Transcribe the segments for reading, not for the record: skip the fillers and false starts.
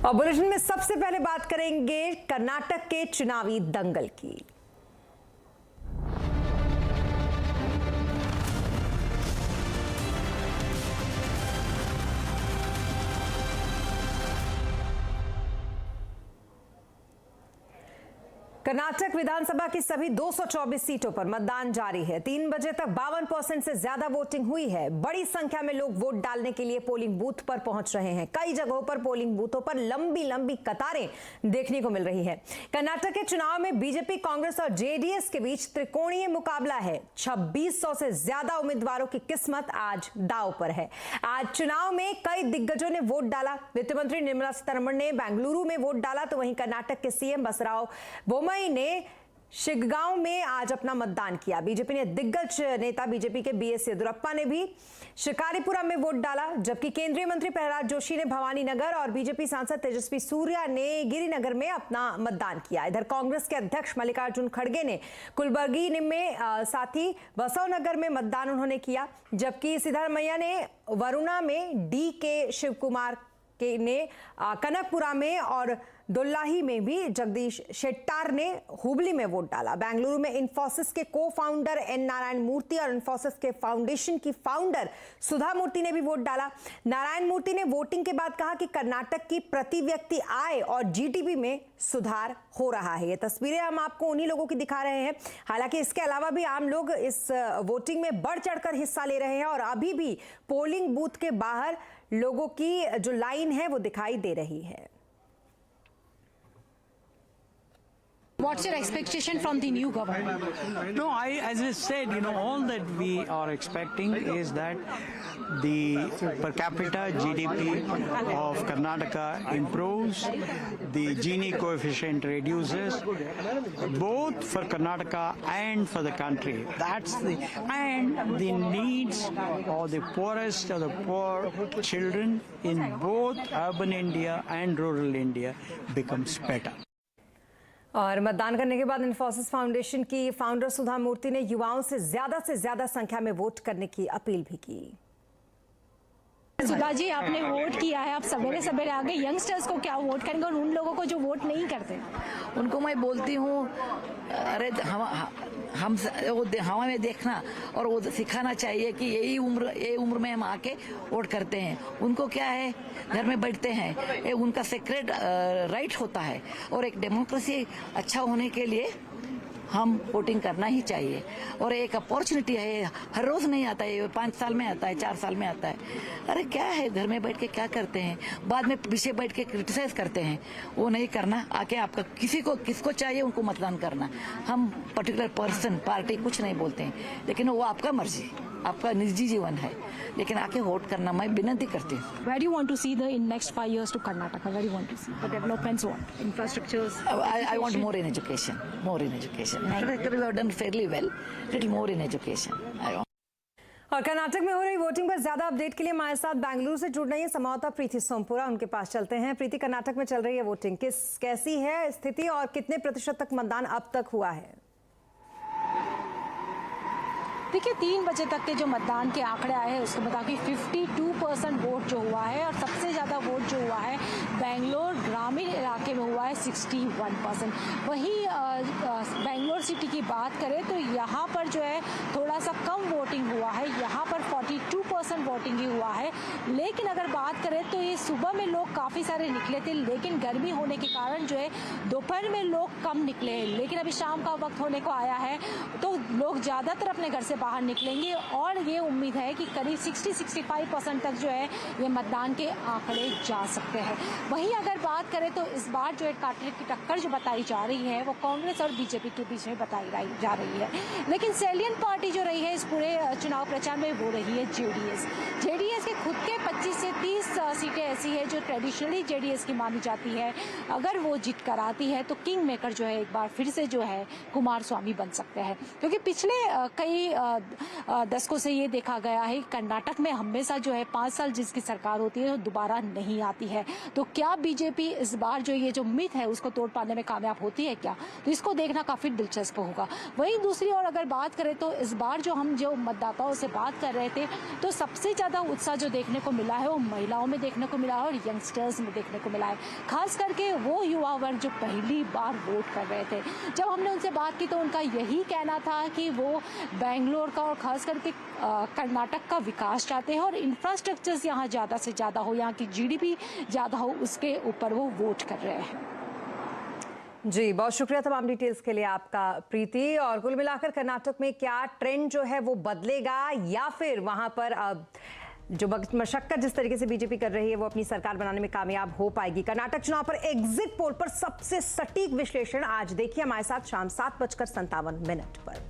और बुलेटिन में सबसे पहले बात करेंगे कर्नाटक के चुनावी दंगल की। कर्नाटक विधानसभा की सभी 224 सीटों पर मतदान जारी है। 3 बजे तक 52% से ज्यादा वोटिंग हुई है। बड़ी संख्या में लोग वोट डालने के लिए पोलिंग बूथ पर पहुंच रहे हैं। कई जगहों पर पोलिंग बूथों पर लंबी लंबी कतारें देखने को मिल रही है। कर्नाटक के चुनाव में बीजेपी, कांग्रेस और जेडीएस के बीच त्रिकोणीय मुकाबला है। 2600 से ज्यादा उम्मीदवारों की किस्मत आज दांव पर है। आज चुनाव में कई दिग्गजों ने वोट डाला। वित्त मंत्री निर्मला सीतारमण ने बेंगलुरु में वोट डाला, तो वहीं कर्नाटक के सीएम बसवराज बोम्मई ने शिग्गांव में आज अपना मतदान किया। बीजेपी ने दिग्गज नेता बीजेपी के बीएस येदियुरप्पा ने भी शिकारीपुरा में वोट डाला, जबकि केंद्रीय मंत्री प्रहलाद जोशी ने भवानीनगर और बीजेपी सांसद तेजस्वी सूर्या ने गिरिनगर में अपना मतदान किया। इधर कांग्रेस के अध्यक्ष मल्लिकार्जुन खड़गे ने कुलबर्गी में, साथ ही बसवनगर में मतदान उन्होंने किया, जबकि सिद्धारमैया ने वरुणा में, डी के शिवकुमार के ने कनकपुरा में और दुल्लाही में भी जगदीश शेट्टार ने हुबली में वोट डाला। बेंगलुरु में इन्फोसिस के को फाउंडर एन नारायण मूर्ति और इन्फोसिस के फाउंडेशन की फाउंडर सुधा मूर्ति ने भी वोट डाला। नारायण मूर्ति ने वोटिंग के बाद कहा कि कर्नाटक की प्रति व्यक्ति आय और जीडीपी में सुधार हो रहा है। ये तस्वीरें हम आपको उन्हीं लोगों की दिखा रहे हैं। हालांकि इसके अलावा भी आम लोग इस वोटिंग में बढ़ चढ़कर हिस्सा ले रहे हैं और अभी भी पोलिंग बूथ के बाहर लोगों की जो लाइन है वो दिखाई दे रही है। What's your expectation from the new government? No, as I said, all that we are expecting is that the per capita GDP of Karnataka improves, the Gini coefficient reduces, both for Karnataka and for the country. And the needs of the poorest of the poor children in both urban India and rural India becomes better. और मतदान करने के बाद Infosys foundation की founder सुधा मूर्ति ने युवाओं से ज्यादा संख्या में वोट करने की अपील भी की। सुधा जी, आपने वोट किया है, आप सवेरे सवेरे आगे यंगस्टर्स को क्या वोट करेंगे और उन लोगों को जो वोट नहीं करते? उनको मैं बोलती हूँ, अरे हम हवा में देखना और वो सिखाना चाहिए कि ये उम्र में हम आके वोट करते हैं। उनको क्या है, घर में बैठते हैं, ये उनका सीक्रेट राइट होता है। और एक डेमोक्रेसी अच्छा होने के लिए हम वोटिंग करना ही चाहिए। और एक अपॉर्चुनिटी है, हर रोज नहीं आता है, 5 साल में आता है, 4 साल में आता है। अरे क्या है, घर में बैठ के क्या करते हैं, बाद में पीछे बैठ के क्रिटिसाइज करते हैं। वो नहीं करना, आके आपका किसको चाहिए उनको मतदान करना। हम पर्टिकुलर पर्सन, पार्टी कुछ नहीं बोलते हैं, लेकिन वो आपका मर्जी, आपका निजी जीवन है, लेकिन आके वोट करना मैं विनती करती हूँ। Where do you want to see the in next 5 years to Karnataka? Where do you want to see the developments? What infrastructures? I want more in education. More in education. We have done fairly well. Little more in education. और कर्नाटक में हो रही voting पर ज्यादा update के लिए हमारे साथ बेंगलुरु से जुड़ रही है संवाददाता प्रीति सोमपुरा, उनके पास चलते हैं। प्रीति, कर्नाटक में चल रही है वोटिंग, कैसी है स्थिति और कितने प्रतिशत तक मतदान अब तक हुआ है? देखिए, 3 बजे तक के जो मतदान के आंकड़े आए हैं उसको बता कि 52% वोट जो हुआ है और सबसे ज़्यादा वोट जो हुआ है बेंगलोर ग्रामीण इलाके में हुआ है 61%। वहीं बेंगलोर सिटी की बात करें तो यहाँ पर जो है थोड़ा सा कम वोटिंग हुआ है, यहाँ पर 42% वोटिंग ही हुआ है। लेकिन अगर बात करें तो ये सुबह में लोग काफ़ी सारे निकले थे, लेकिन गर्मी होने के कारण जो है दोपहर में लोग कम निकले हैं। लेकिन अभी शाम का वक्त होने को आया है तो लोग ज़्यादातर अपने घर से बाहर निकलेंगे और ये उम्मीद है कि करीब 60-65% तक जो है ये मतदान के आंकड़े जा सकते हैं। वहीं अगर बात करें तो इस बार जो है कांटे की टक्कर जो बताई जा रही है वो कांग्रेस और बीजेपी के बीच में बताई जा रही है। लेकिन सैलियन पार्टी जो रही है इस पूरे चुनाव प्रचार में वो रही है जेडीएस के खुद के 25 से 30 सीटें ऐसी है जो ट्रेडिशनली जेडीएस की मानी जाती है। अगर वो जीत कर आती है तो किंग मेकर जो है एक बार फिर से जो है कुमार स्वामी बन सकते हैं, क्योंकि पिछले कई दशकों से ये देखा गया है कर्नाटक में हमेशा जो है 5 साल जिसकी सरकार होती है वो दोबारा नहीं आती है। तो क्या बीजेपी इस बार जो ये जो मिथ है उसको तोड़ पाने में कामयाब होती है क्या, तो इसको देखना काफी दिलचस्प होगा। वहीं दूसरी ओर अगर बात करें तो इस बार जो हम जो मतदाताओं से बात कर रहे थे तो सबसे ज्यादा उत्साह जो देखने को मिला है वो महिलाओं में देखने को मिला है और यंगस्टर्स में देखने को मिला है, खास करके वो युवा वर्ग जो पहली बार वोट कर रहे थे। जब हमने उनसे बात की तो उनका यही कहना था कि वो बेंगलोर का और खास करके कर्नाटक का विकास चाहते हैं और इंफ्रास्ट्रक्चर्स यहाँ ज्यादा से ज्यादा हो, यहाँ की जीडीपी ज्यादा हो, उसके ऊपर वो वोट कर रहे हैं। जी बहुत शुक्रिया तमाम डिटेल्स के लिए आपका प्रीति। और कुल मिलाकर कर्नाटक में क्या ट्रेंड जो है वो बदलेगा या फिर वहां पर अब जो मशक्कत जिस तरीके से बीजेपी कर रही है वो अपनी सरकार बनाने में कामयाब हो पाएगी? कर्नाटक चुनाव पर एग्जिट पोल पर सबसे सटीक विश्लेषण आज देखिए हमारे साथ शाम 7:57 पर।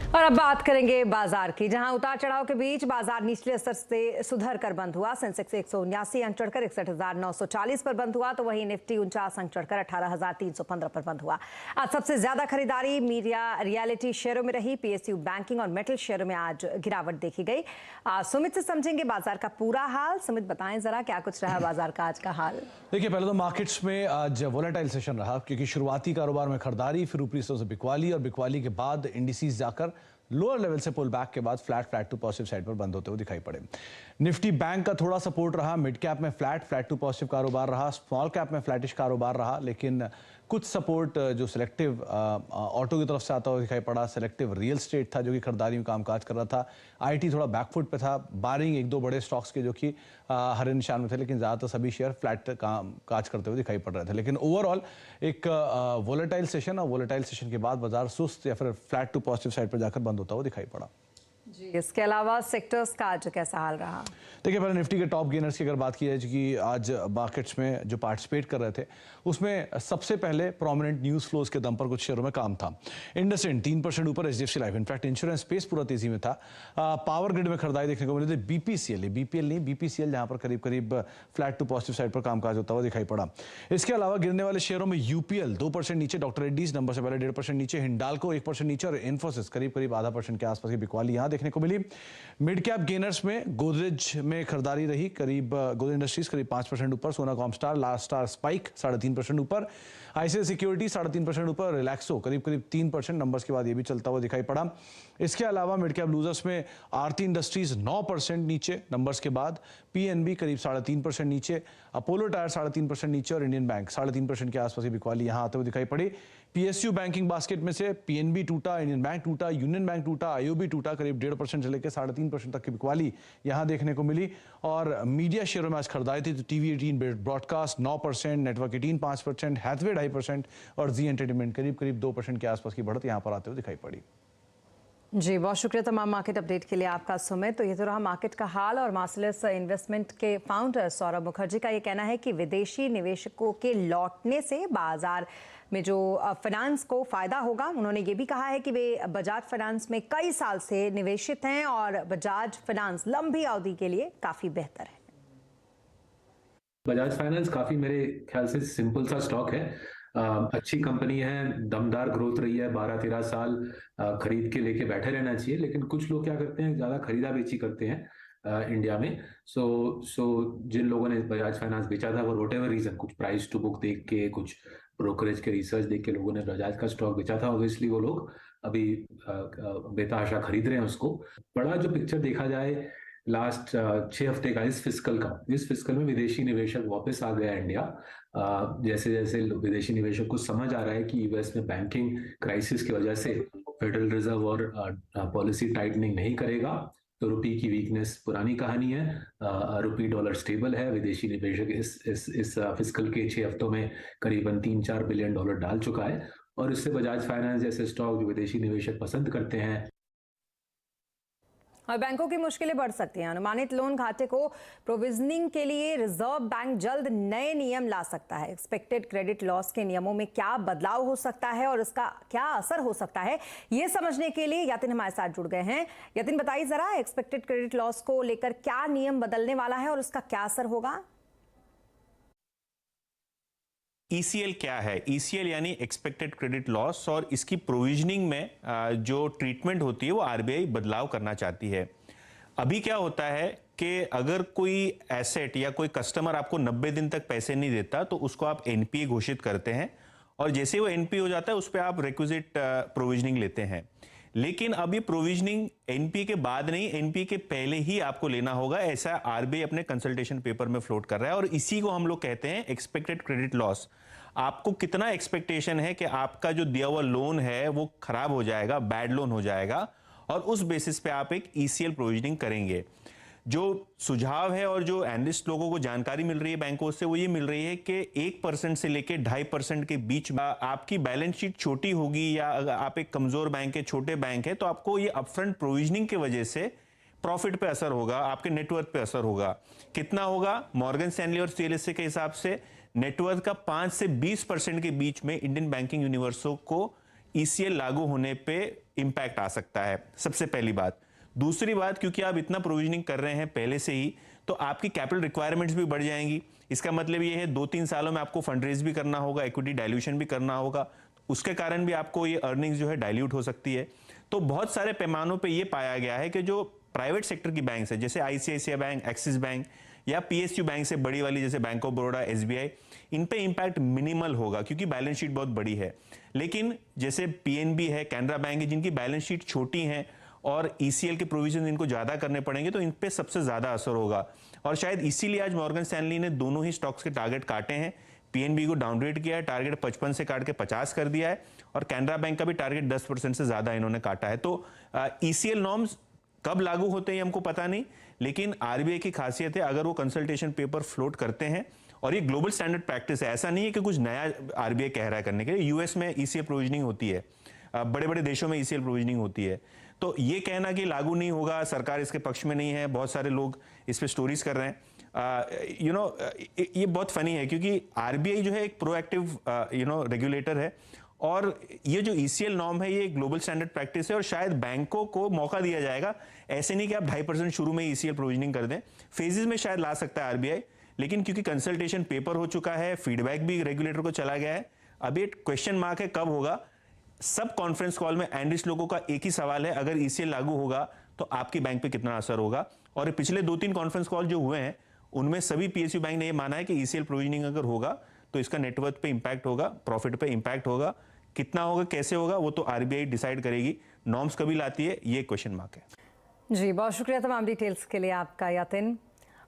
और अब बात करेंगे बाजार की, जहां उतार चढ़ाव के बीच बाजार निचले स्तर से सुधर कर बंद हुआ। सेंसेक्स 179 अंक चढ़कर 61,940 पर बंद हुआ, तो वहीं निफ्टी 49 अंक चढ़कर 18,315 पर बंद हुआ। आज सबसे ज्यादा खरीदारी मीडिया रियलिटी शेयरों में रही। पीएसयू बैंकिंग और मेटल शेयरों में आज गिरावट देखी गई। सुमित से समझेंगे बाजार का पूरा हाल। सुमित बताएं जरा क्या कुछ रहा बाजार का आज का हाल। देखिए पहले तो मार्केट्स में आज वोलेटाइल सेशन रहा, क्योंकि शुरुआती कारोबार में खरीदारी, फिर ऊपरी स्तर से बिकवाली और बिकवाली के बाद इंडिसेस जाकर लोअर लेवल से पुल बैक के बाद फ्लैट टू पॉजिटिव साइड पर बंद होते हुए दिखाई पड़े। निफ्टी बैंक का थोड़ा सपोर्ट रहा, मिड कैप में फ्लैट टू पॉजिटिव कारोबार रहा, स्मॉल कैप में फ्लैटिश कारोबार रहा, लेकिन कुछ सपोर्ट जो सिलेक्टिव ऑटो की तरफ से आता हुआ दिखाई पड़ा, सिलेक्टिव रियल एस्टेट था जो कि खरीदारी में कामकाज कर रहा था, आईटी थोड़ा बैकफुट पे था, बारिंग एक दो बड़े स्टॉक्स के जो कि हरे निशान में थे, लेकिन ज़्यादातर सभी शेयर फ्लैट काज करते हुए दिखाई पड़ रहे थे। लेकिन ओवरऑल एक वोलेटाइल सेशन और वोलेटाइल सेशन के बाद बाजार सुस्त या फिर फ्लैट टू पॉजिटिव साइड पर जाकर बंद होता हुआ दिखाई पड़ा। जी इसके अलावा सेक्टर्स का आज कैसा हाल रहा? देखिए पहले निफ्टी के टॉप गेनर्स की अगर बात की जाए कि आज मार्केट्स में जो पार्टिसिपेट कर रहे थे उसमें सबसे पहले प्रोमिनेंट न्यूज फ्लोज के दम पर कुछ शेयरों में काम था। इंडसइंड 3% ऊपर, HDFC life, in fact insurance space पूरा तेजी में था। पावर ग्रिड में खरीदारी देखने को मिली थी। बीपीसीएल नहीं बीपीसीएल जहां पर करीब फ्लैट टू पॉजिटिव साइड पर कामकाज होता हुआ दिखाई पड़ा। इसके अलावा गिरने वाले शेयरों में यूपीएल 2% नीचे, डॉक्टर रेड्डीज नंबर से पहले 1.5% नीचे, हिंडाल्को 1% नीचे और इन्फोसिस करीब 0.5% के आसपास की बिकवाली यहां देखने को मिली। मिड कैप गेनर्स में गोदरेज में खरीदारी रही, गोदरेज इंडस्ट्रीज करीब 5% ऊपर, सोना कॉमस्टार, लास्ट स्टार स्पाइक 3.5% ऊपर, आईसीआईसीआई सिक्योरिटी 3.5% ऊपर, रिलैक्सो करीब 3% नंबर्स के बाद ये भी चलता हुआ दिखाई पड़ा। इसके अलावा मिड कैप लूजर्स में आरती इंडस्ट्रीज 9% नीचे नंबर्स के बाद, पीएनबी करीब 3.5% नीचे, अपोलो टायर 3.5% नीचे और इंडियन बैंक 3.5% के आसपास की बिकवाली यहां आते हुए दिखाई पड़ी। पीएसयू बैंकिंग बास्केट में से पीएनबी टूटा, इंडियन बैंक टूटा, यूनियन बैंक टूटा, आईओबी टूटा, करीब 1.5% से लेकर 3.5% तक की बिकवाली यहां देखने को मिली। और मीडिया शेयरों में आज खरीदारी थी तो टीवी 18 ब्रॉडकास्ट 9%, नेटवर्क 18 5%, हैथवे 2.5% और जी एंटरटेनमेंट करीब 2% के आसपास की बढ़त यहां पर आते हुए दिखाई पड़ी। जी बहुत शुक्रिया तमाम मार्केट अपडेट के लिए आपका सुमित। तो ये तो रहा मार्केट का हाल। और मार्सलस इन्वेस्टमेंट के फाउंडर सौरभ मुखर्जी का ये कहना है कि विदेशी निवेशकों के लौटने से बाजार में जो फाइनेंस को फायदा होगा। उन्होंने ये भी कहा है कि वे बजाज फाइनेंस में कई साल से निवेशित हैं और बजाज फाइनेंस लंबी अवधि के लिए काफी बेहतर है। बजाज फाइनेंस काफी मेरे ख्याल से सिंपल सा स्टॉक है, अच्छी कंपनी है, दमदार ग्रोथ रही है, 12-13 साल खरीद के लेके बैठे रहना चाहिए। लेकिन कुछ लोग क्या करते हैं, ज्यादा खरीदा बेची करते हैं इंडिया में। सो जिन लोगों ने बजाज फाइनेंस बेचा था वो व्हाटएवर रीजन, कुछ प्राइस टू बुक देख के, कुछ ब्रोकरेज के रिसर्च देख के लोगों ने बजाज का स्टॉक बेचा था। ऑब्वियसली वो लोग अभी बेतहाशा खरीद रहे हैं उसको। बड़ा जो पिक्चर देखा जाए लास्ट 6 हफ्ते का, इस फिस्कल में विदेशी निवेशक वापस आ गया इंडिया। जैसे जैसे विदेशी निवेशक को समझ आ रहा है कि यूएस में बैंकिंग क्राइसिस की वजह से फेडरल रिजर्व और पॉलिसी टाइटनिंग नहीं करेगा, तो रुपी की वीकनेस पुरानी कहानी है। रुपी डॉलर स्टेबल है। विदेशी निवेशक इस फिस्कल के 6 हफ्तों में करीबन $3-4 बिलियन डाल चुका है। और इससे बजाज फाइनेंस जैसे स्टॉक जो विदेशी निवेशक पसंद करते हैं। और बैंकों की मुश्किलें बढ़ सकती हैं। अनुमानित लोन घाटे को प्रोविजनिंग के लिए रिजर्व बैंक जल्द नए नियम ला सकता है। एक्सपेक्टेड क्रेडिट लॉस के नियमों में क्या बदलाव हो सकता है और इसका क्या असर हो सकता है, ये समझने के लिए यतिन हमारे साथ जुड़ गए हैं। यतिन बताइए जरा, एक्सपेक्टेड क्रेडिट लॉस को लेकर क्या नियम बदलने वाला है और उसका क्या असर होगा? ECL क्या है? ECL यानी एक्सपेक्टेड क्रेडिट लॉस, और इसकी प्रोविजनिंग में जो ट्रीटमेंट होती है वो RBI बदलाव करना चाहती है। अभी क्या होता है कि अगर कोई एसेट या कोई कस्टमर आपको 90 दिन तक पैसे नहीं देता तो उसको आप NPA घोषित करते हैं, और जैसे वो NPA हो जाता है उस पर आप रिक्विजिट प्रोविजनिंग लेते हैं। लेकिन अब ये प्रोविजनिंग NPA के बाद नहीं, NPA के पहले ही आपको लेना होगा, ऐसा RBI अपने कंसल्टेशन पेपर में फ्लोट कर रहा है, और इसी को हम लोग कहते हैं एक्सपेक्टेड क्रेडिट लॉस। आपको कितना एक्सपेक्टेशन है कि आपका जो दिया हुआ लोन है वो खराब हो जाएगा, बैड लोन हो जाएगा, और उस बेसिस पे आप एक ECL प्रोविजनिंग करेंगे। जो सुझाव है और जो एनालिस्ट लोगों को जानकारी मिल रही है बैंकों से, वो ये मिल रही है कि 1% से लेके 2.5% के बीच में आपकी बैलेंस शीट छोटी होगी, या अगर आप एक कमजोर बैंक है, छोटे बैंक है, तो आपको ये अपफ्रंट प्रोविजनिंग की वजह से प्रॉफिट पे असर होगा, आपके नेटवर्थ पे असर होगा। कितना होगा? मॉर्गन स्टैनली और CLSA के हिसाब से नेटवर्थ का 5 से 20% के बीच में इंडियन बैंकिंग यूनिवर्सों को ECL लागू होने पे इंपैक्ट आ सकता है, सबसे पहली बात। दूसरी बात, क्योंकि आप इतना प्रोविजनिंग कर रहे हैं पहले से ही, तो आपकी कैपिटल रिक्वायरमेंट्स भी बढ़ जाएंगी। इसका मतलब ये है 2-3 सालों में आपको फंड रेज भी करना होगा, इक्विटी डाइल्यूशन भी करना होगा, उसके कारण भी आपको ये अर्निंग्स जो है डाइल्यूट हो सकती है। तो बहुत सारे पैमानों पे ये पाया गया है कि जो प्राइवेट सेक्टर की बैंक्स है, जैसे ICICI बैंक, एक्सिस बैंक या PSU बैंक से बड़ी वाली जैसे बैंक ऑफ बड़ौदा, SBI, इन पे इंपैक्ट मिनिमल होगा क्योंकि बैलेंस शीट बहुत बड़ी है। लेकिन जैसे PNB है, कैनरा बैंक है, जिनकी बैलेंस शीट छोटी है और ECL के प्रोविजन इनको ज्यादा करने पड़ेंगे, तो इन पे सबसे ज्यादा असर होगा। और शायद इसीलिए आज मॉर्गन स्टैनली ने दोनों ही स्टॉक्स के टारगेट काटे हैं। PNB को डाउनग्रेड किया है, टारगेट 55 से काट के 50 कर दिया है, और कैनरा बैंक का भी टारगेट 10% से ज्यादा इन्होंने काटा है। तो ECL नॉर्म्स कब लागू होते हैं हमको पता नहीं, लेकिन RBI की खासियत है, अगर वो कंसल्टेशन पेपर फ्लोट करते हैं, और ये ग्लोबल स्टैंडर्ड प्रैक्टिस है, ऐसा नहीं है कि कुछ नया RBI कह रहा है करने के लिए। US में ECL प्रोविजनिंग होती है, बड़े बड़े देशों में ECL प्रोविजनिंग होती है। तो ये कहना कि लागू नहीं होगा, सरकार इसके पक्ष में नहीं है, बहुत सारे लोग इस पे स्टोरीज कर रहे हैं, ये बहुत फनी है, क्योंकि RBI जो है एक प्रोएक्टिव रेगुलेटर है, और ये जो ECL नॉर्म है ये ग्लोबल स्टैंडर्ड प्रैक्टिस है, और शायद बैंकों को मौका दिया जाएगा। ऐसे नहीं कि आप 2.5% शुरू में ECL प्रोविजनिंग कर दें, फेजेस में शायद ला सकता है RBI, लेकिन क्योंकि कंसल्टेशन पेपर हो चुका है, फीडबैक भी रेगुलेटर को चला गया है, अभी एक क्वेश्चन मार्क है कब होगा। सब कॉन्फ्रेंस कॉल में एनालिस्ट लोगों का एक ही सवाल है, अगर ECL लागू होगा तो आपकी बैंक पे कितना असर होगा। और पिछले 2-3 कॉन्फ्रेंस कॉल जो हुए हैं उनमें सभी PSU बैंक ने ये माना है कि ECL प्रोविजनिंग अगर होगा तो इसका नेटवर्थ पे इंपैक्ट होगा, प्रॉफिट पे इंपैक्ट होगा। कितना होगा, कैसे होगा, वो तो RBI डिसाइड करेगी। नॉर्म्स कभी लाती है, ये क्वेश्चन मार्क है। जी, बहुत शुक्रिया तमाम डिटेल्स के लिए आपका यातिन।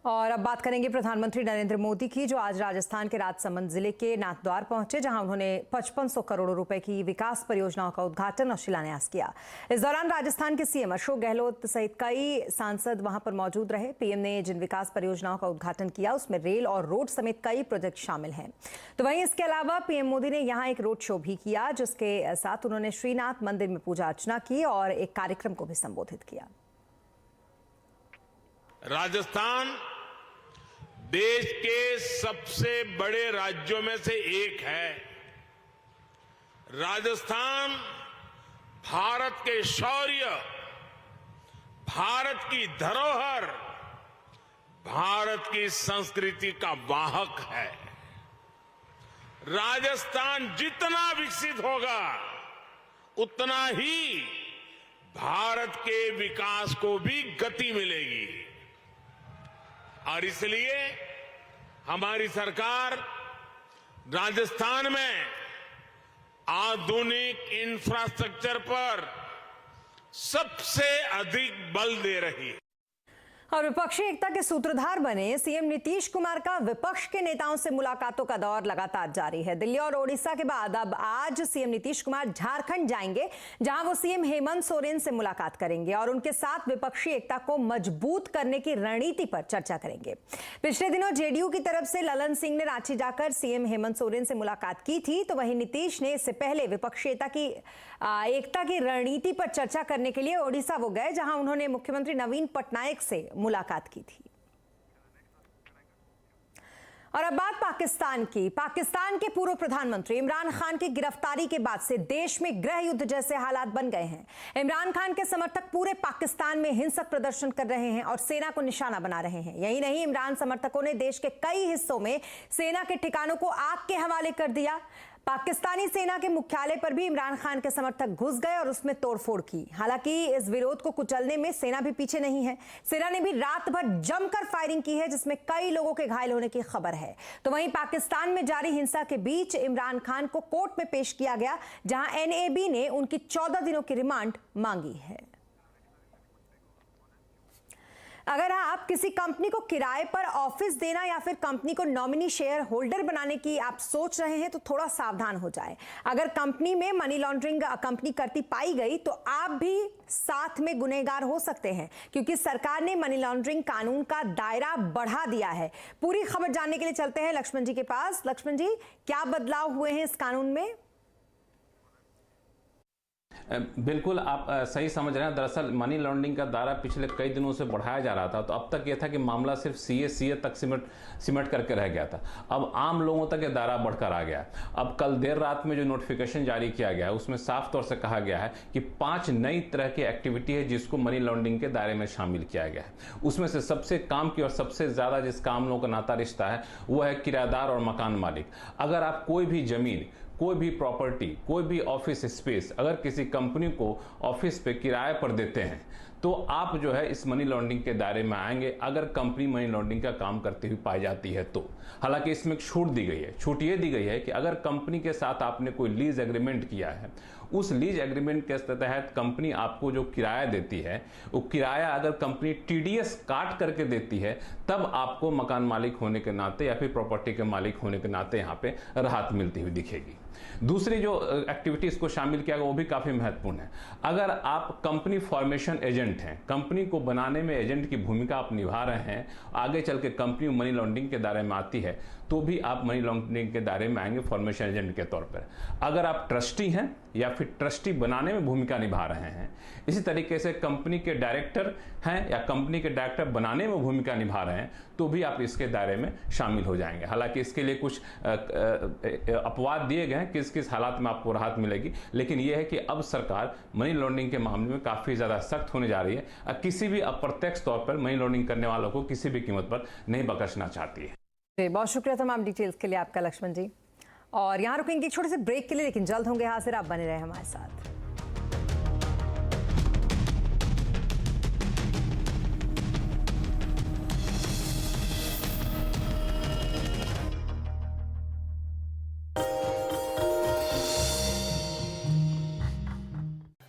और अब बात करेंगे प्रधानमंत्री नरेंद्र मोदी की, जो आज राजस्थान के राजसमंद जिले के नाथद्वार पहुंचे, जहां उन्होंने 5500 करोड़ रुपए की विकास परियोजनाओं का उद्घाटन और शिलान्यास किया। इस दौरान राजस्थान के CM अशोक गहलोत सहित कई सांसद वहां पर मौजूद रहे। PM ने जिन विकास परियोजनाओं का उद्घाटन किया उसमें रेल और रोड समेत कई प्रोजेक्ट शामिल हैं। तो वहीं इसके अलावा PM मोदी ने यहाँ एक रोड शो भी किया, जिसके साथ उन्होंने श्रीनाथ मंदिर में पूजा अर्चना की और एक कार्यक्रम को भी संबोधित किया। राजस्थान देश के सबसे बड़े राज्यों में से एक है। राजस्थान भारत के शौर्य, भारत की धरोहर, भारत की संस्कृति का वाहक है। राजस्थान जितना विकसित होगा उतना ही भारत के विकास को भी गति मिलेगी। और इसलिए हमारी सरकार राजस्थान में आधुनिक इंफ्रास्ट्रक्चर पर सबसे अधिक बल दे रही है। और विपक्षी एकता के सूत्रधार बने CM नीतीश कुमार का विपक्ष के नेताओं से मुलाकातों का दौर लगातार जारी है। दिल्ली और ओडिशा के बाद अब आज CM नीतीश कुमार झारखंड जाएंगे, जहां वो CM हेमंत सोरेन से मुलाकात करेंगे और उनके साथ विपक्षी एकता को मजबूत करने की रणनीति पर चर्चा करेंगे। पिछले दिनों JDU की तरफ से ललन सिंह ने रांची जाकर CM हेमंत सोरेन से मुलाकात की थी, तो वहीं नीतीश ने इससे पहले विपक्षी एकता की रणनीति पर चर्चा करने के लिए ओडिशा वो गए, जहां उन्होंने मुख्यमंत्री नवीन पटनायक से मुलाकात की थी। और अब बात पाकिस्तान की। पाकिस्तान के पूर्व प्रधानमंत्री इमरान खान की गिरफ्तारी के बाद से देश में गृह युद्ध जैसे हालात बन गए हैं। इमरान खान के समर्थक पूरे पाकिस्तान में हिंसक प्रदर्शन कर रहे हैं और सेना को निशाना बना रहे हैं। यही नहीं, इमरान समर्थकों ने देश के कई हिस्सों में सेना के ठिकानों को आग के हवाले कर दिया। पाकिस्तानी सेना के मुख्यालय पर भी इमरान खान के समर्थक घुस गए और उसमें तोड़फोड़ की। हालांकि इस विरोध को कुचलने में सेना भी पीछे नहीं है। सेना ने भी रात भर जमकर फायरिंग की है, जिसमें कई लोगों के घायल होने की खबर है। तो वहीं पाकिस्तान में जारी हिंसा के बीच इमरान खान को कोर्ट में पेश किया गया, जहां एनएबी ने उनकी 14 दिनों की रिमांड मांगी है। अगर आप किसी कंपनी को किराए पर ऑफिस देना या फिर कंपनी को नॉमिनी शेयर होल्डर बनाने की आप सोच रहे हैं तो थोड़ा सावधान हो जाए। अगर कंपनी में मनी लॉन्ड्रिंग कंपनी करती पाई गई तो आप भी साथ में गुनहगार हो सकते हैं, क्योंकि सरकार ने मनी लॉन्ड्रिंग कानून का दायरा बढ़ा दिया है। पूरी खबर जानने के लिए चलते हैं लक्ष्मण जी के पास। लक्ष्मण जी, क्या बदलाव हुए हैं इस कानून में? बिल्कुल आप सही समझ रहे हैं। दरअसल मनी लॉन्ड्रिंग का दायरा पिछले कई दिनों से बढ़ाया जा रहा था, तो अब तक यह था कि मामला सिर्फ सीए तक सिमट करके रह गया था। अब आम लोगों तक ये दायरा बढ़कर आ गया। अब कल देर रात में जो नोटिफिकेशन जारी किया गया है उसमें साफ तौर से कहा गया है कि 5 नई तरह की एक्टिविटी है जिसको मनी लॉन्ड्रिंग के दायरे में शामिल किया गया है। उसमें से सबसे काम की और सबसे ज्यादा जिसका आम लोगों का नाता रिश्ता है वो है किराएदार और मकान मालिक। अगर आप कोई भी जमीन, कोई भी प्रॉपर्टी, कोई भी ऑफिस स्पेस अगर किसी कंपनी को ऑफिस पे किराए पर देते हैं तो आप जो है इस मनी लॉन्ड्रिंग के दायरे में आएंगे, अगर कंपनी मनी लॉन्ड्रिंग का काम करती हुई पाई जाती है तो। हालांकि इसमें एक छूट दी गई है। छूट ये दी गई है कि अगर कंपनी के साथ आपने कोई लीज एग्रीमेंट किया है, उस लीज एग्रीमेंट के तहत कंपनी आपको जो किराया देती है वो किराया अगर कंपनी टीडीएस काट करके देती है तब आपको मकान मालिक होने के नाते या फिर प्रॉपर्टी के मालिक होने के नाते यहाँ पे राहत मिलती हुई दिखेगी। दूसरी जो एक्टिविटी इसको शामिल किया गया वो भी काफी महत्वपूर्ण है। अगर आप कंपनी फॉर्मेशन एजेंट हैं, कंपनी को बनाने में एजेंट की भूमिका आप निभा रहे हैं, आगे चल के कंपनी मनी लॉन्ड्रिंग के दायरे में आती है तो भी आप मनी लॉन्ड्रिंग के दायरे में आएंगे फॉर्मेशन एजेंट के तौर पर। अगर आप ट्रस्टी हैं या फिर ट्रस्टी बनाने में भूमिका निभा रहे हैं, इसी तरीके से कंपनी के डायरेक्टर हैं या कंपनी के डायरेक्टर बनाने में भूमिका निभा रहे हैं तो भी आप इसके दायरे में शामिल हो जाएंगे। हालांकि इसके लिए कुछ अपवाद दिए गए हैं किस किस हालात में आपको राहत मिलेगी, लेकिन यह है कि अब सरकार मनी लॉन्ड्रिंग के मामले में काफी ज्यादा सख्त होने जा रही है। किसी भी अप्रत्यक्ष तौर पर मनी लॉन्ड्रिंग करने वालों को किसी भी कीमत पर नहीं बख्शना चाहती है। बहुत शुक्रिया तमाम डिटेल्स के लिए आपका लक्ष्मण जी। और यहाँ रुकेंगे एक छोटे से ब्रेक के लिए, लेकिन जल्द होंगे हाजिर। आप बने रहे हमारे साथ।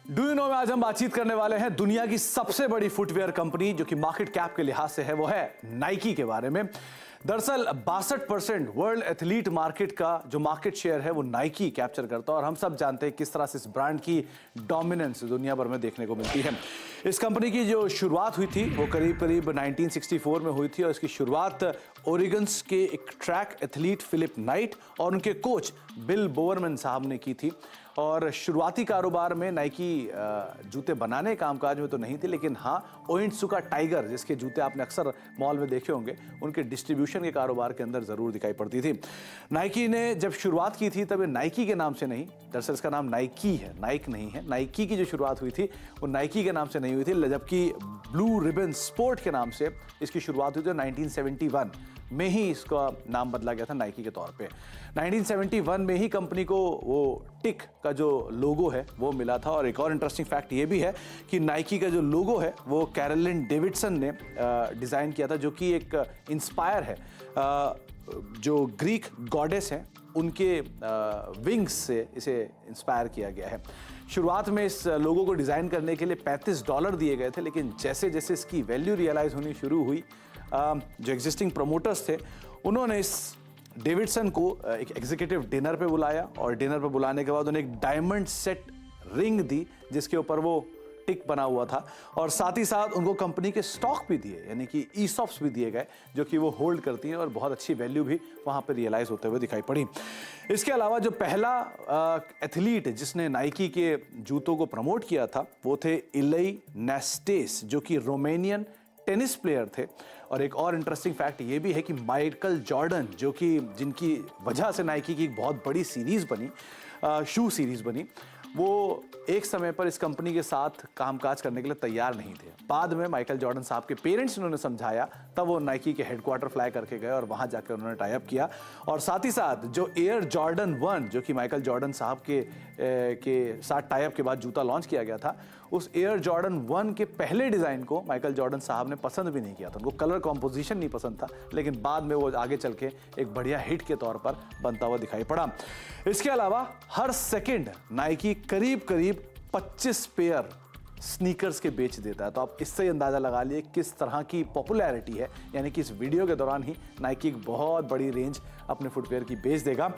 डू यू नो में आज हम बातचीत करने वाले हैं दुनिया की सबसे बड़ी फुटवेयर कंपनी जो कि मार्केट कैप के लिहाज से है, वो है नाइकी के बारे में। दरअसल 62% वर्ल्ड एथलीट मार्केट का जो मार्केट शेयर है वो नाइकी कैप्चर करता है और हम सब जानते हैं किस तरह से इस ब्रांड की डोमिनेंस दुनिया भर में देखने को मिलती है। इस कंपनी की जो शुरुआत हुई थी वो करीब 1964 में हुई थी और इसकी शुरुआत ओरिगन्स के एक ट्रैक एथलीट फिलिप नाइट और उनके कोच बिल बोवरमैन साहब ने की थी। और शुरुआती कारोबार में नाइकी जूते बनाने कामकाज में तो नहीं थे, लेकिन हाँ ओनित्सुका टाइगर जिसके जूते आपने अक्सर मॉल में देखे होंगे, उनके डिस्ट्रीब्यूशन के कारोबार के अंदर ज़रूर दिखाई पड़ती थी। नाइकी ने जब शुरुआत की थी तब ये नाइकी के नाम से नहीं, दरअसल इसका नाम नाइकी है, नाइक नहीं है। नाइकी की जो शुरुआत हुई थी वो नाइकी के नाम से नहीं हुई थी, जबकि ब्लू रिबन स्पोर्ट के नाम से इसकी शुरुआत हुई थी। 1971 में ही इसका नाम बदला गया था नाइकी के तौर पे। 1971 में ही कंपनी को वो टिक का जो लोगो है वो मिला था। और एक और इंटरेस्टिंग फैक्ट ये भी है कि नाइकी का जो लोगो है वो कैरोलिन डेविडसन ने डिज़ाइन किया था, जो कि एक इंस्पायर है जो ग्रीक गॉडेस हैं उनके विंग्स से इसे इंस्पायर किया गया है। शुरुआत में इस लोगो को डिज़ाइन करने के लिए $35 दिए गए थे, लेकिन जैसे जैसे इसकी वैल्यू रियलाइज़ होनी शुरू हुई, जो एग्जिस्टिंग प्रमोटर्स थे उन्होंने इस डेविडसन को एक एग्जीक्यूटिव डिनर पे बुलाया और डिनर पे बुलाने के बाद उन्हें एक डायमंड सेट रिंग दी जिसके ऊपर वो टिक बना हुआ था, और साथ ही साथ उनको कंपनी के स्टॉक भी दिए, यानी कि ईसॉप्स भी दिए गए जो कि वो होल्ड करती हैं और बहुत अच्छी वैल्यू भी वहाँ पर रियलाइज होते हुए दिखाई पड़ी। इसके अलावा जो पहला एथलीट जिसने नाइकी के जूतों को प्रमोट किया था वो थे इलाई नेस्टेस, जो कि रोमेनियन टेनिस प्लेयर थे। और एक और इंटरेस्टिंग फैक्ट ये भी है कि माइकल जॉर्डन, जो कि जिनकी वजह से नाइकी की एक बहुत बड़ी सीरीज बनी, शू सीरीज बनी, वो एक समय पर इस कंपनी के साथ कामकाज करने के लिए तैयार नहीं थे। बाद में माइकल जॉर्डन साहब के पेरेंट्स उन्होंने समझाया, तब वो नाइकी के हेडक्वार्टर फ्लाई करके गए और वहां जाकर उन्होंने टाई अप किया। और साथ ही साथ जो एयर जॉर्डन 1, जो कि माइकल जॉर्डन साहब के साथ टाई अप के बाद जूता लॉन्च किया गया था, उस एयर जॉर्डन 1 के पहले डिजाइन को माइकल जॉर्डन साहब ने पसंद भी नहीं किया था। उनको कलर कॉम्पोजिशन नहीं पसंद था, लेकिन बाद में वो आगे चल के एक बढ़िया हिट के तौर पर बनता हुआ दिखाई पड़ा। इसके अलावा हर सेकंड नाइकी करीब करीब 25 पेयर स्नीकर्स के बेच देता है। तो आप इससे ही अंदाजा लगा लिए किस तरह की पॉपुलैरिटी है, यानी कि इस वीडियो के दौरान ही नाइकी एक बहुत बड़ी रेंज अपने फुटवेयर की बेच देगा।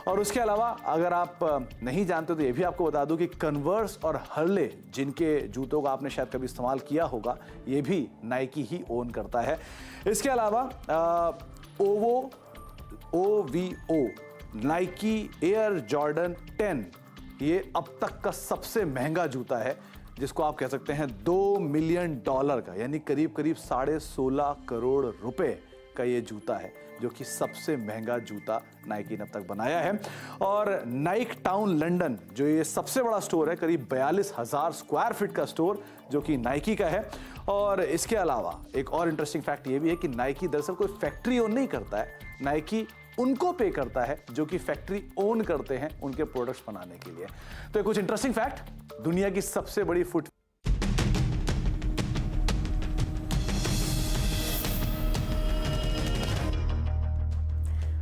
और उसके अलावा अगर आप नहीं जानते तो ये भी आपको बता दूं कि कन्वर्स और हर्ले, जिनके जूतों का आपने शायद कभी इस्तेमाल किया होगा, ये भी नाइकी ही ओन करता है। इसके अलावा OVO नाइकी एयर जॉर्डन 10, ये अब तक का सबसे महंगा जूता है, जिसको आप कह सकते हैं $2 मिलियन का, यानी करीब करीब 16.5 करोड़ रुपए का ये जूता है, जो कि सबसे महंगा जूता नाइकी ने अब तक बनाया है। और नाइक टाउन लंदन, जो ये सबसे बड़ा स्टोर है, करीब 42,000 स्क्वायर फीट का स्टोर, जो कि नाइकी का है। और इसके अलावा एक और इंटरेस्टिंग फैक्ट ये भी है कि नाइकी दरअसल कोई फैक्ट्री ओन नहीं करता है, नाइकी उनको पे करता है जो कि फैक्ट्री ओन करते हैं उनके प्रोडक्ट्स बनाने के लिए। तो कुछ इंटरेस्टिंग फैक्ट, दुनिया की सबसे बड़ी फुट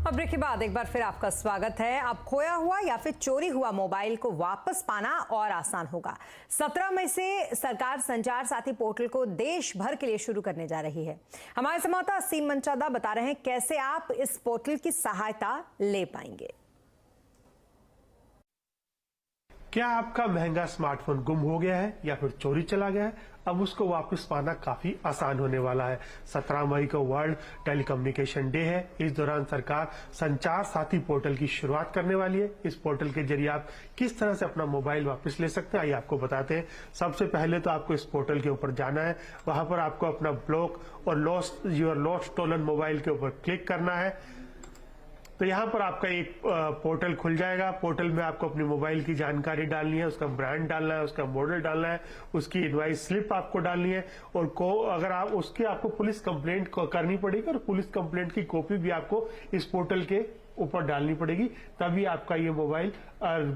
अब ब्रेक के बाद एक बार फिर आपका स्वागत है। अब खोया हुआ या फिर चोरी हुआ मोबाइल को वापस पाना और आसान होगा। 17 मई से सरकार संचार साथी पोर्टल को देश भर के लिए शुरू करने जा रही है। हमारे संवाददाता असीम मंचादा बता रहे हैं कैसे आप इस पोर्टल की सहायता ले पाएंगे। क्या आपका महंगा स्मार्टफोन गुम हो गया है या फिर चोरी चला गया है? अब उसको वापस पाना काफी आसान होने वाला है। 17 मई को वर्ल्ड टेलीकम्युनिकेशन डे है। इस दौरान सरकार संचार साथी पोर्टल की शुरुआत करने वाली है। इस पोर्टल के जरिए आप किस तरह से अपना मोबाइल वापस ले सकते हैं, आइए आपको बताते हैं। सबसे पहले तो आपको इस पोर्टल के ऊपर जाना है, वहां पर आपको अपना ब्लॉक और लॉस्ट स्टोलन मोबाइल के ऊपर क्लिक करना है। तो यहाँ पर आपका एक पोर्टल खुल जाएगा। पोर्टल में आपको अपनी मोबाइल की जानकारी डालनी है, उसका ब्रांड डालना है, उसका मॉडल डालना है, उसकी इनवॉइस स्लिप आपको डालनी है, और अगर आप उसकी आपको पुलिस कंप्लेंट करनी पड़ेगी, और पुलिस कंप्लेंट की कॉपी भी आपको इस पोर्टल के ऊपर डालनी पड़ेगी, तभी आपका ये मोबाइल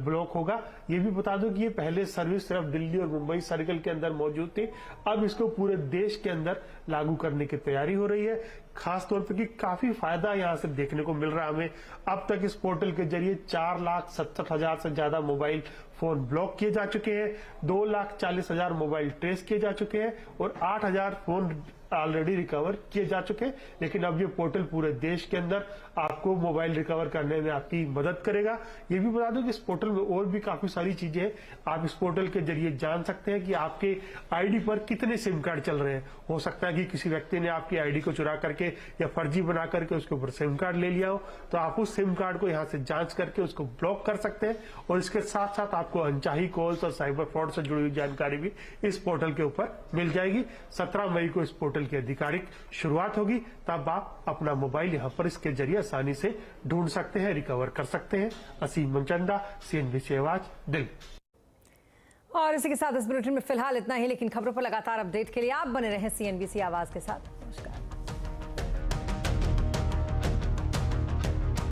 ब्लॉक होगा। ये भी बता दो कि ये पहले सर्विस सिर्फ दिल्ली और मुंबई सर्कल के अंदर मौजूद थी, अब इसको पूरे देश के अंदर लागू करने की तैयारी हो रही है। खास तौर पर कि काफी फायदा यहाँ से देखने को मिल रहा है हमें। अब तक इस पोर्टल के जरिए 4,67,000 से ज्यादा मोबाइल फोन ब्लॉक किए जा चुके हैं, 2,40,000 मोबाइल ट्रेस किए जा चुके हैं, और 8,000 फोन ऑलरेडी रिकवर किए जा चुके हैं। लेकिन अब ये पोर्टल पूरे देश के अंदर आपको मोबाइल रिकवर करने में आपकी मदद करेगा। ये भी बता दो कि इस पोर्टल में और भी काफी सारी चीजें हैं। आप इस पोर्टल के जरिए जान सकते हैं कि आपके आईडी पर कितने सिम कार्ड चल रहे हैं। हो सकता है कि किसी व्यक्ति ने आपकी आईडी को चुरा करके या फर्जी बना करके उसके ऊपर सिम कार्ड ले लिया हो, तो आप उस सिम कार्ड को यहाँ से जांच करके उसको ब्लॉक कर सकते हैं। और इसके साथ साथ आपको अनचाही कॉल्स और साइबर फ्रॉड से जुड़ी हुई जानकारी भी इस पोर्टल के ऊपर मिल जाएगी। 17 मई को इस पोर्टल की आधिकारिक शुरुआत होगी, तब आप अपना मोबाइल यहाँ पर इसके जरिए आसानी से ढूंढ सकते हैं, रिकवर कर सकते हैं। असीम मंचंदा, CNBC आवाज, दिल्ली। और इसी के साथ इस बुलेटिन में फिलहाल इतना ही, लेकिन खबरों पर लगातार अपडेट के लिए आप बने रहें CNBC आवाज के साथ।